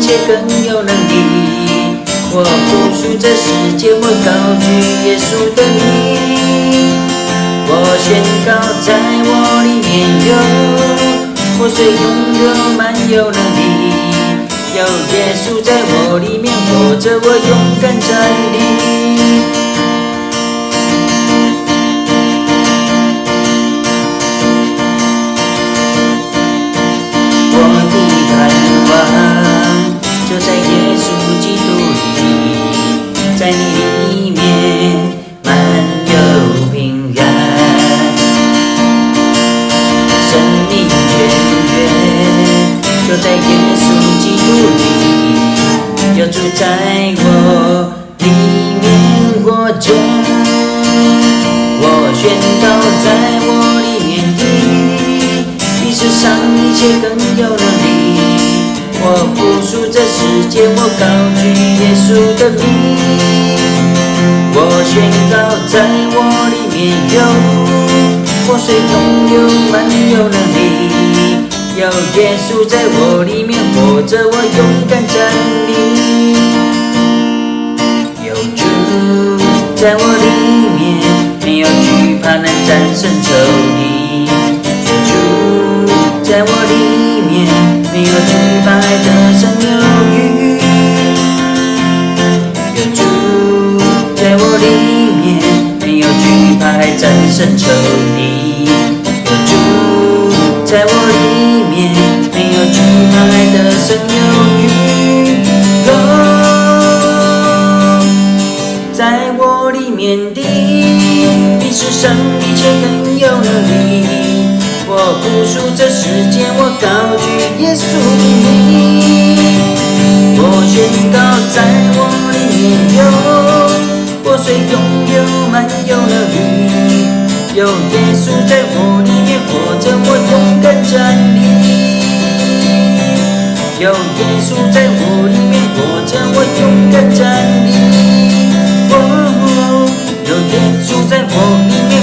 切更有能力。我不属这世界，我高举耶稣的名。我宣告，在我里面有活水涌流，满有能力。有耶稣在我里面活着，我勇敢站立。我的盼望就在耶稣基督里，在你里面满有平安，生命泉源就在耶稣基督里，有主在我里面活着。我宣告，在我里面比世上一切更有能力。我不属这世界，我高举耶稣的名。我宣告，在我里面有活水涌流，满有能力。有耶稣在我里面活着，我勇敢站立。有主在我里面，没有惧怕能战胜仇敌。有主在我里面，没有惧怕得胜有余。有主在我里面，没有惧怕战胜仇敌。有主在我里面，没有惧怕得胜有余。在我里面的比世上一切更有能力。我不属这世界，我高举耶稣的名。我宣告，在我里面有活水涌流，满有能力。有耶稣在我里面活着，我勇敢站立。有耶稣在我里面活着，我勇敢站立。有耶稣在我里面